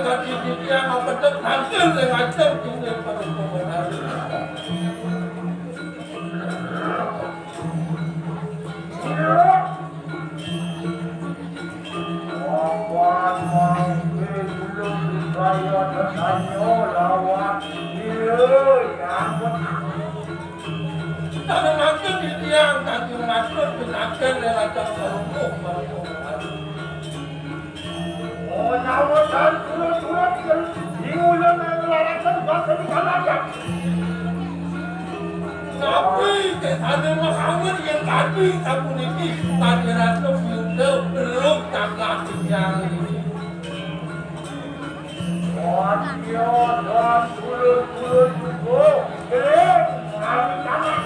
dengan didik yang membentuk hasil dengan tinggi pada komentar. Karena nanti didiang nanti masuk penyakit lewat kerumuh pada komentar. Oh, nawasan surat diulang melarangkan bahasa di kalangan. Tapi ada Muhammad yang tadi aku ini tadi rasa belum tangkap yang ini. Wajib dan turun belum kami tangan.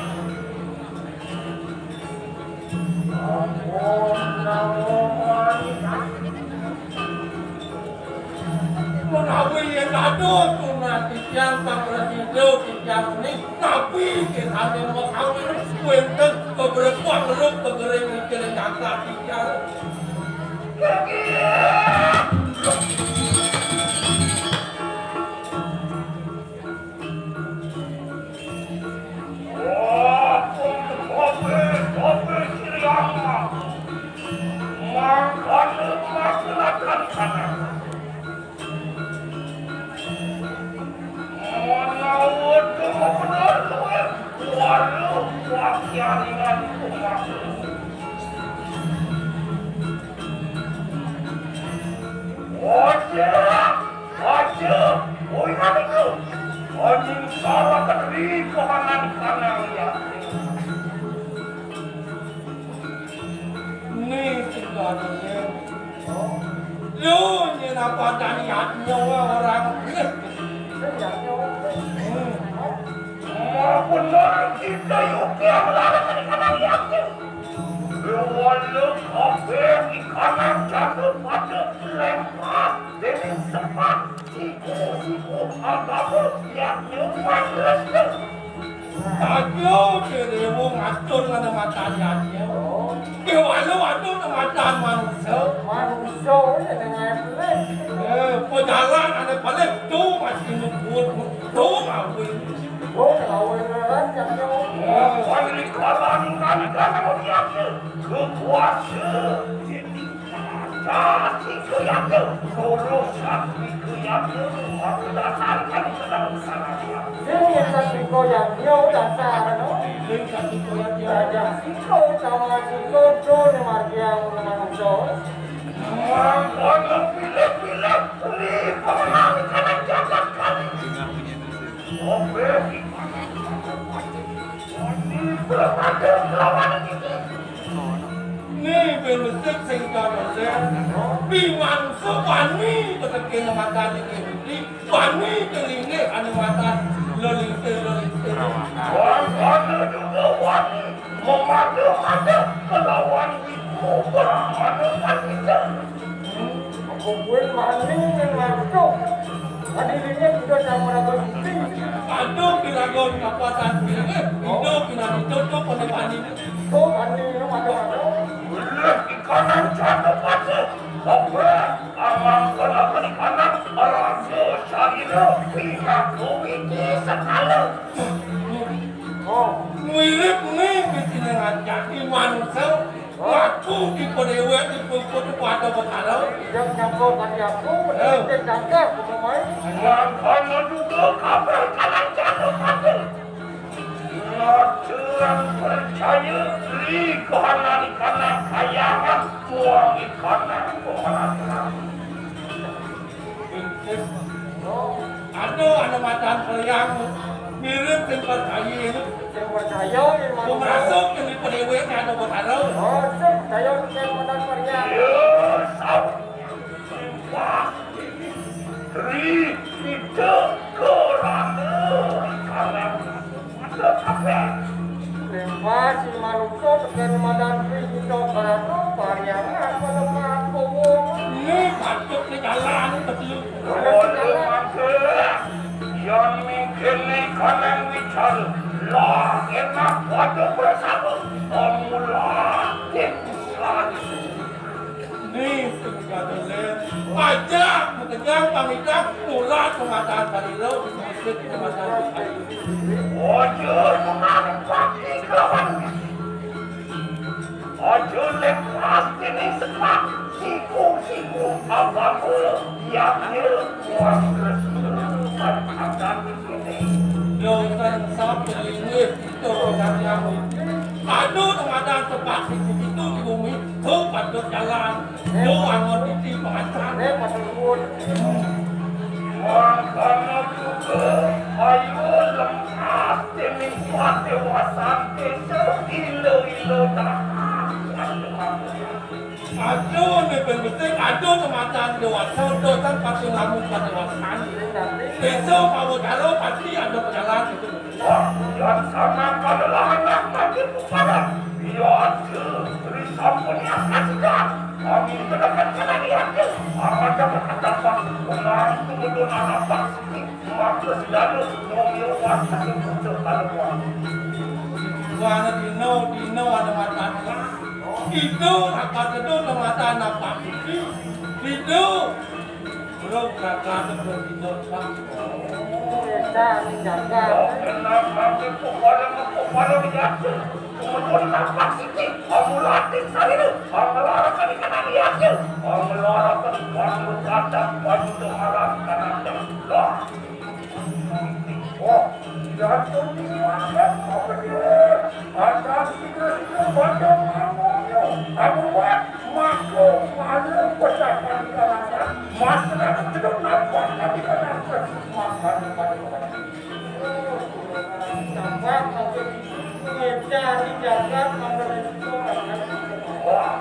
Ampun nawasan. Menawi yang ada tu nanti yang tak berhidup yang ini tapi kita ada Muhammad kuentan beberapa belum bergering yang kata tiada. Lu ni apa tadi nyawa orang ni? Benar kita yuk yang melarang kanan yakin. Walau kafe di kanan jatuh pada lempar demi sempat siku agama yang nyumat rasa. Ayo kirimu ngatur dengan matanya dia. Walau atur dengan mata manusia. Manusia ni dengan pelik. Pejalan ada pelik tu masih nubut tu mahu. Oh, lawan rancang nyawa. Wali kalan kanan yakin kekuasa. Jadi keyakin, solo sakti keyakin, aku dasarkan sedang sana dia. Ini sakti keyakin dasar, no? Ini sakti keyakin. Ada siko sama siko John Margiang manusia. Mana pilih-pilih, pilih pemenang kanan jagat kali. Oke, ini berada lawan ini. Ni belusik singkar saya. Biman sewani bertekin mata ini. Wani kelinge anu mata lolite. Wani juga wani memadu-madu kelawan ibu beranu kita. Aku buat mani masuk. Adilnya sudah sama ragu tinggi. Aduh kiragon kapuatan kelinge. Hidup kiragon cocok pada pani. Oh, mani itu madu-madu. Boleh ikanan jatuh pada. Apa? Amang kenapa di kanan? Rasa syahida pihak komiti sekala. Oh, Mirip ni kesinangan jadi manusia. Waktu di pedewa di pukul pada berhalau. yang nyangkut aku, menjadi jangka, pemain. Yang kanan juga kabar kanan jatuh pada. Jangan percaya di kanan kayangan buang di kanan. Ada macam yang mirip tempat kayu itu. Percaya di mana? Merasuk yang di pedewa ada berhalau. Oh, percaya di mana percaya? Wah, tri itu korana karena ada apa? Lembah si manusia tekan madan tri itu karena pariangan pada aku. Ini patut di jalan betul. Yang mungkin kanan bicara lah enak pada bersama omula Islam. Ini sebenarnya pajak mengejar pamitan mulat pengataan Barilo di masjid Kecamatan Bukhayu. Ojo mengambil pasti kawan. Ojo lepas ini semak siku apapun yang kuas akan di sini. Yosan sampai ini itu yang aduh pengadaan tempat itu di bumi tempat berjalan doang di pengacara pasal Makanya juga ayo lepas demi wasan itu ilo dah. aduh ini penting aduh kematian dewasa dosan pasti ngamu pada wasan besok kamu kalau pasti ada perjalanan itu Yang sama adalah anak mati kepada biar beri sampunnya saja. Kami mendapatkan dia. Akan dapat mendapat menantu mendonan apa sih? Maka selalu nongil wasan untuk kaluan. Wana dino ada mata itu akan itu mata apa itu belum kakak berdino Kenapa kepada dia? Kemudian apa sih? Kamu latih saya itu. Kamu larang dengan dia. Kamu larang kamu kata untuk malam karena Allah. Oh, jatuh di mana? Apa dia? Ada tiga pada mamunya. Kamu buat maku malu pesakan kalangan. Masalah tidak nampak tapi kadang makan pada Sampai mencari jagat memerintah wah,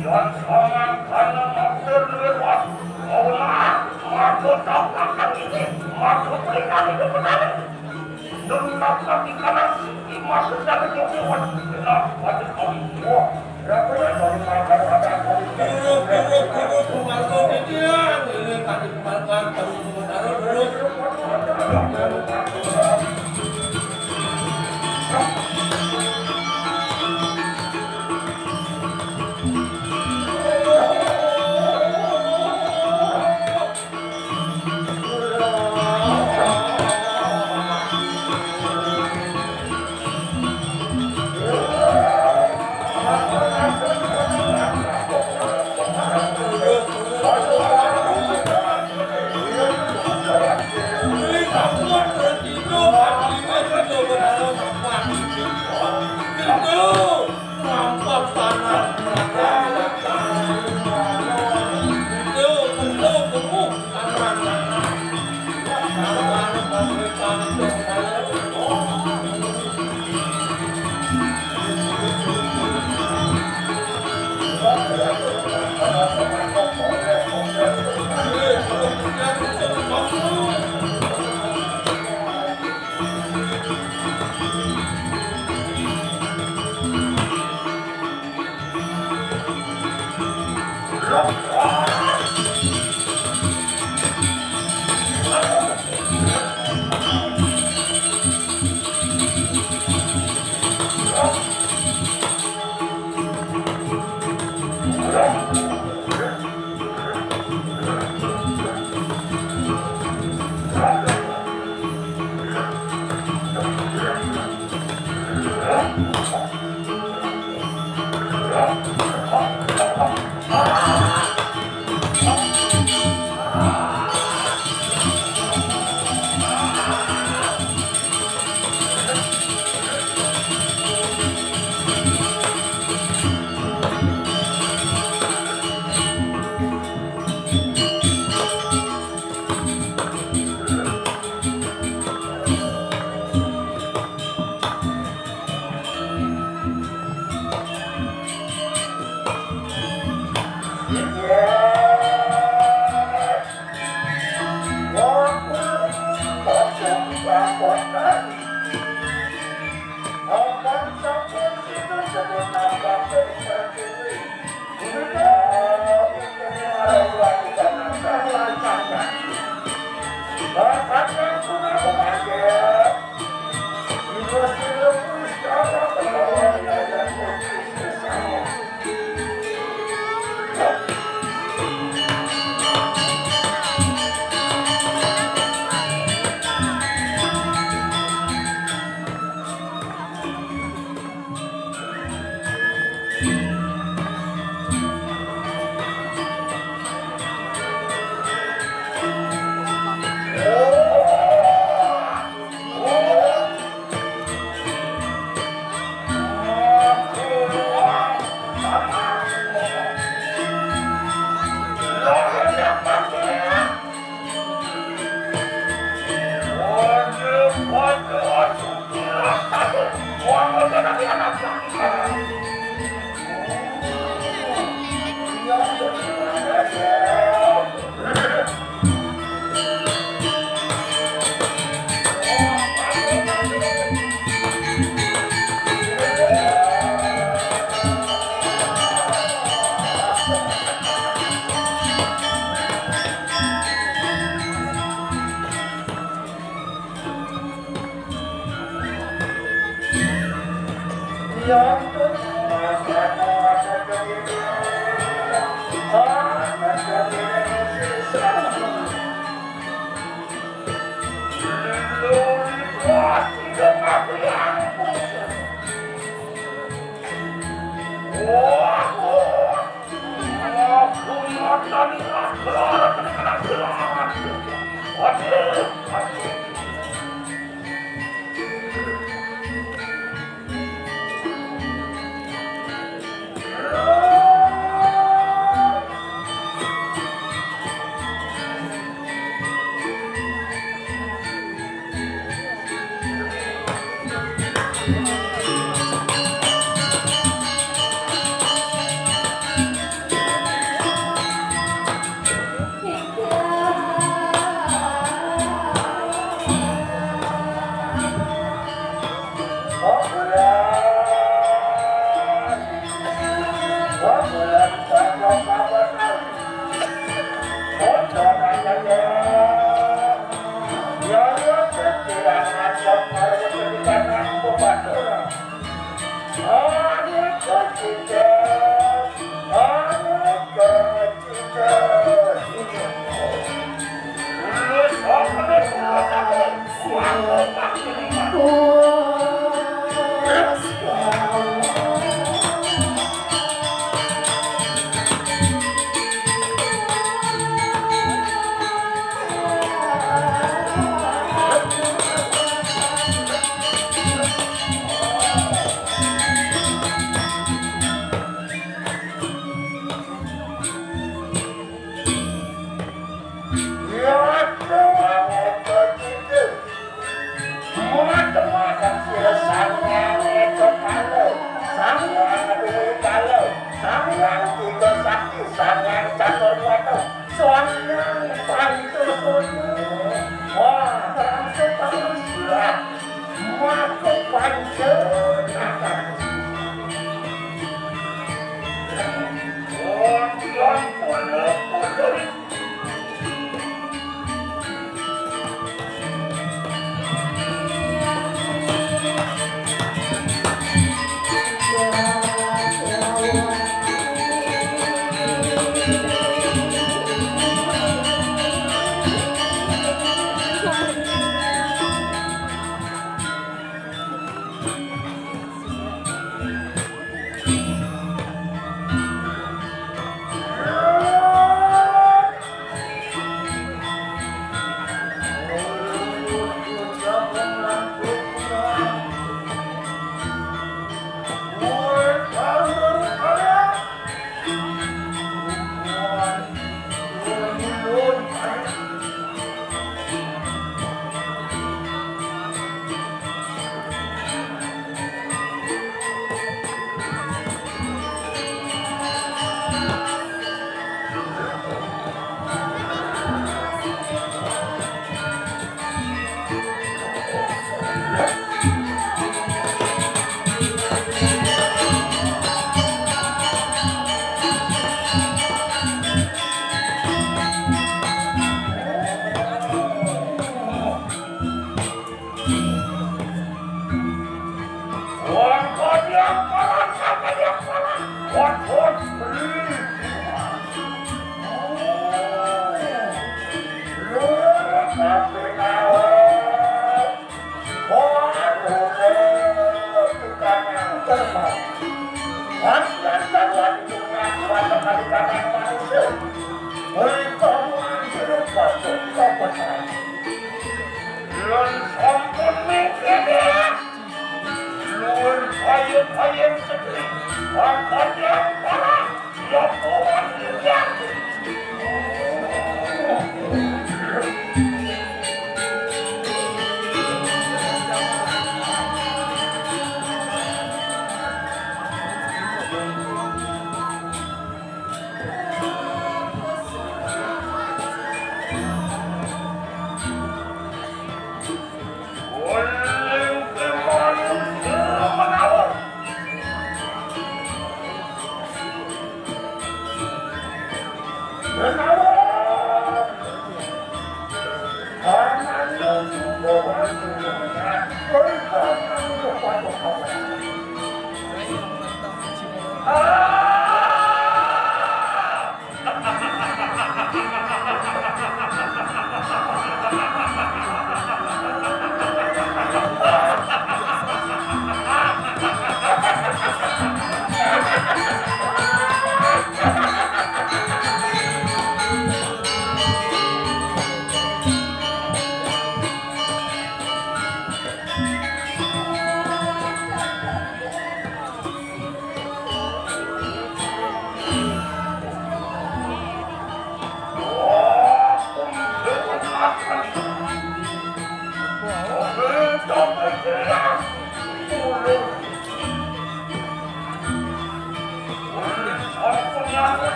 dan sama karena maksud lewat. Allah, maksud tapakan ini, maksud berikan itu benar. Dengar lagi kanan sisi maksud dari Tuhan. Dengar pada kami. Wah, berapa yang dari makan pada kami. Guru kumargo dia ini tadi kumargan baru taruh terus Ini kamu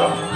Look.